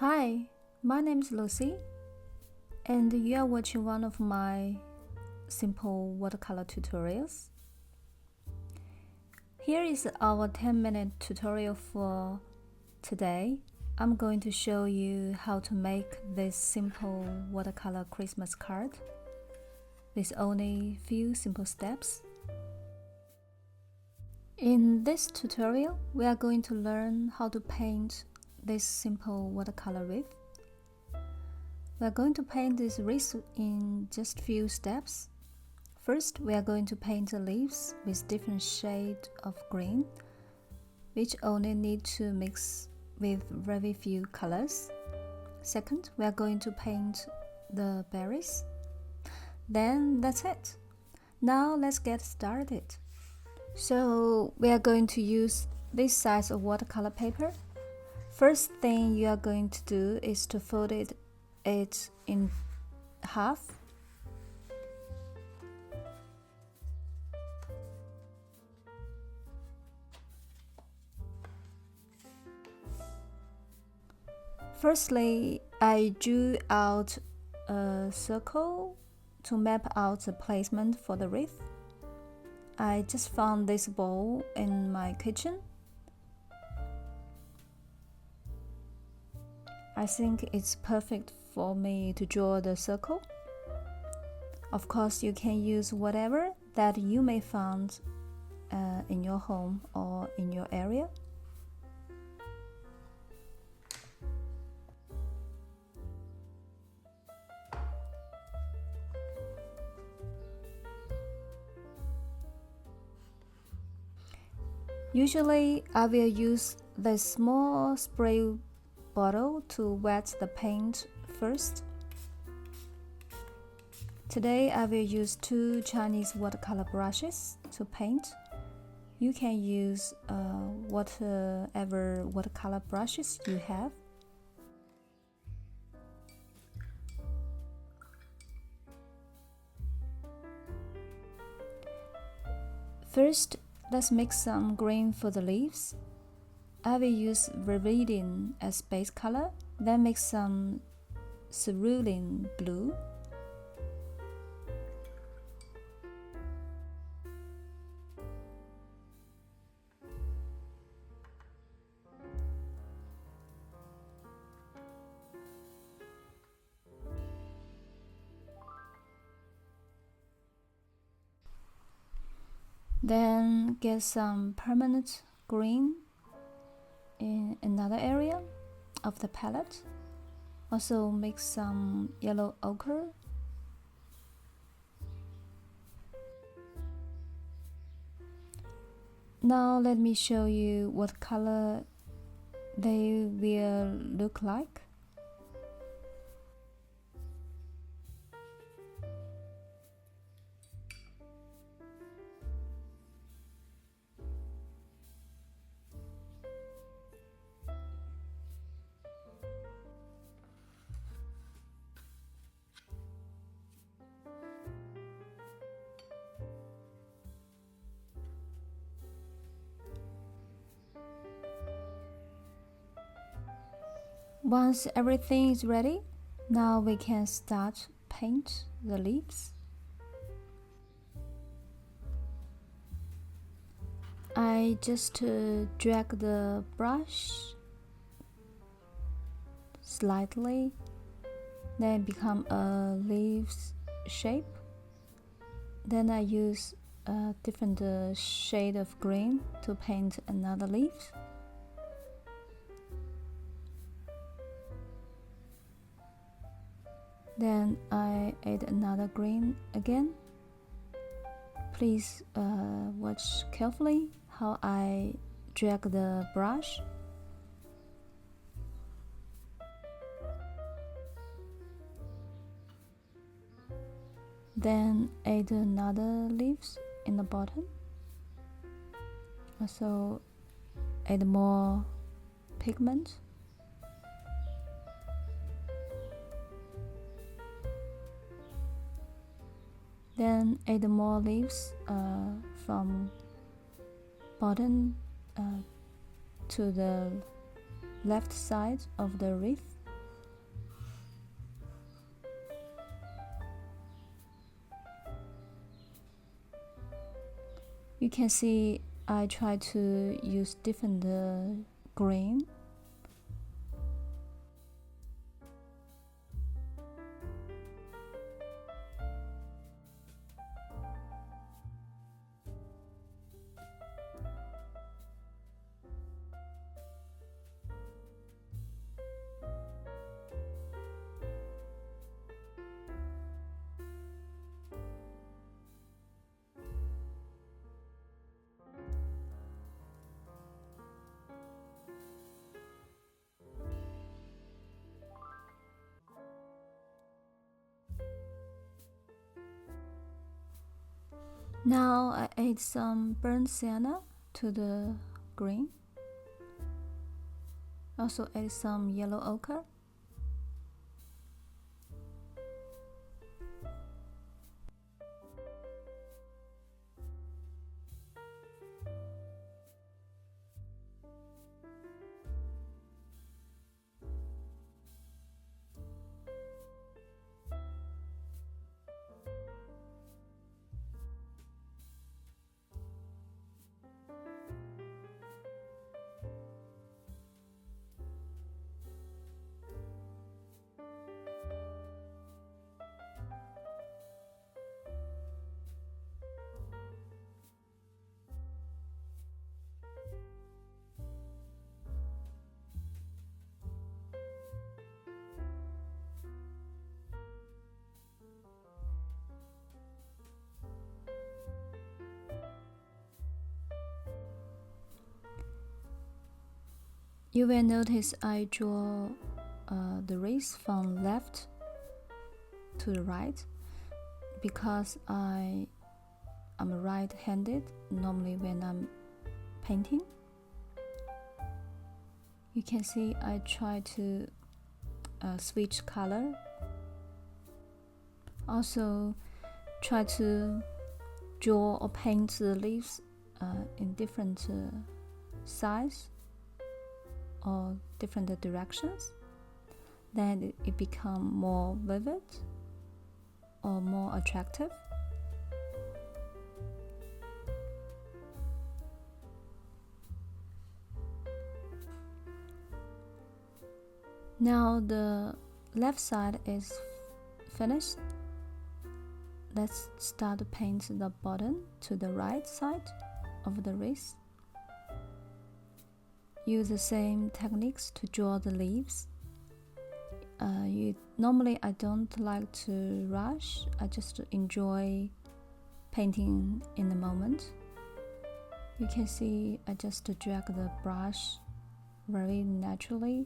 Hi, my name is Lucy, and you are watching one of my simple watercolor tutorials. Here is our 10-minute tutorial for today. I'm going to show you how to make this simple watercolor Christmas card with only few simple steps. In this tutorial, we are going to learn how to paint this simple watercolor wreath. We are going to paint this wreath in just few steps. First, we are going to paint the leaves with different shades of green, which only need to mix with very few colors. Second, we are going to paint the berries. Then that's it. Now let's get started. So we are going to use this size of watercolor paper. First thing you are going to do is to fold it in half. Firstly, I drew out a circle to map out the placement for the wreath. I just found this bowl in my kitchen. I think it's perfect for me to draw the circle. Of course, you can use whatever that you may find in your home or in your area. Usually, I will use the small spray bottle to wet the paint first. Today, I will use 2 Chinese watercolor brushes to paint. You can use whatever watercolor brushes you have. First, let's mix some green for the leaves. I will use Viridian as base color, then mix some cerulean blue. Then get some permanent green in another area of the palette. Also mix some yellow ochre. Now let me show you what color they will look like. Once everything is ready, now we can start paint the leaves. I just drag the brush slightly, then become a leaves shape. Then I use a different shade of green to paint another leaf. Then I add another green again. Please watch carefully how I drag the brush. Then add another leaves in the bottom. Also add more pigment. Then add more leaves from bottom to the left side of the wreath. You can see I try to use different green. Now I add some burnt sienna to the green. Also add some yellow ochre. You will notice I draw the wreath from left to the right because I'm right-handed normally when I'm painting. You can see I try to switch color. Also try to draw or paint the leaves in different size or different directions, then it become more vivid or more attractive. Now the left side is finished. Let's start to paint the bottom to the right side of the wreath. Use the same techniques to draw the leaves. Normally I don't like to rush. I just enjoy painting in the moment. You can see I just drag the brush very naturally.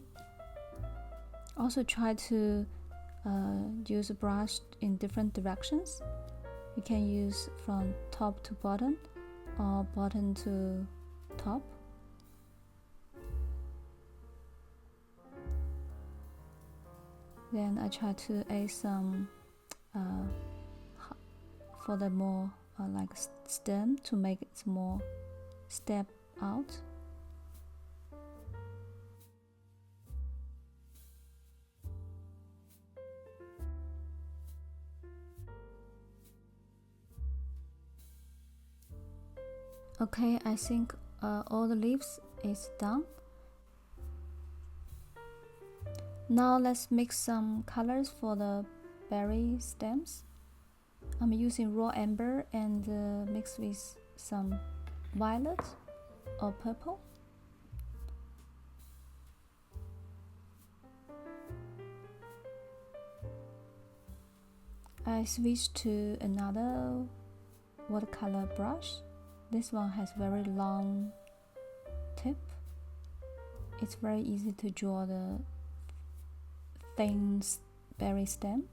Also try to use a brush in different directions. You can use from top to bottom or bottom to top. Then I try to add some for the more like stem to make it more step out. Okay, I think all the leaves is done. Now let's mix some colors for the berry stems. I'm using raw amber and mixed with some violet or purple. I switched to another watercolor brush. This one has very long tip. It's very easy to draw the thin berry stem.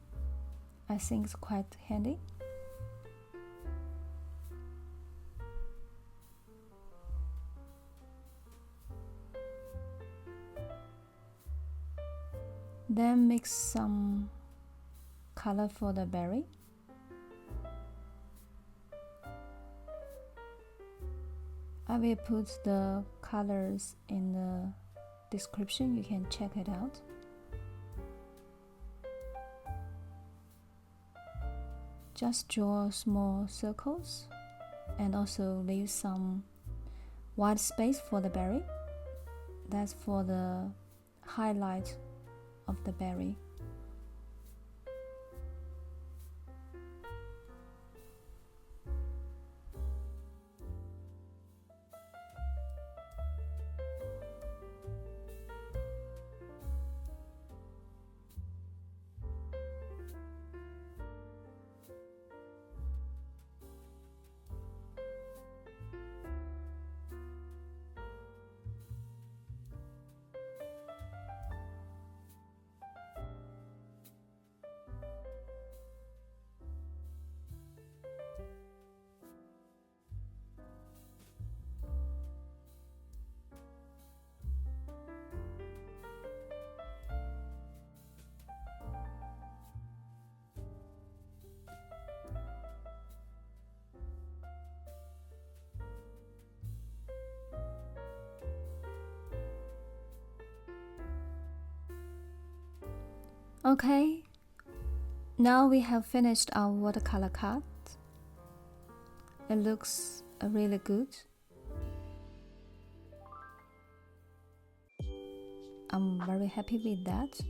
I think it's quite handy. Then mix some color for the berry. I will put the colors in the description, you can check it out. Just draw small circles and also leave some white space for the berry. That's for the highlight of the berry. Okay, now we have finished our watercolor card. It looks really good. I'm very happy with that.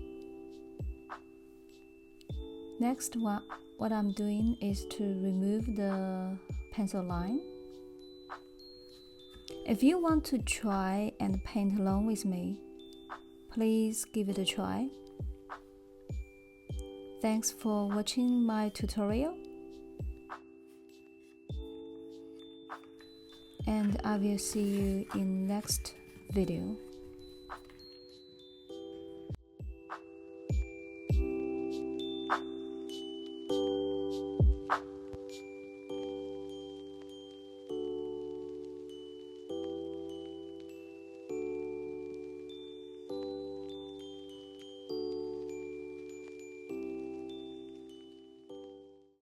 Next, what I'm doing is to remove the pencil line. If you want to try and paint along with me, please give it a try. Thanks for watching my tutorial, and I will see you in next video.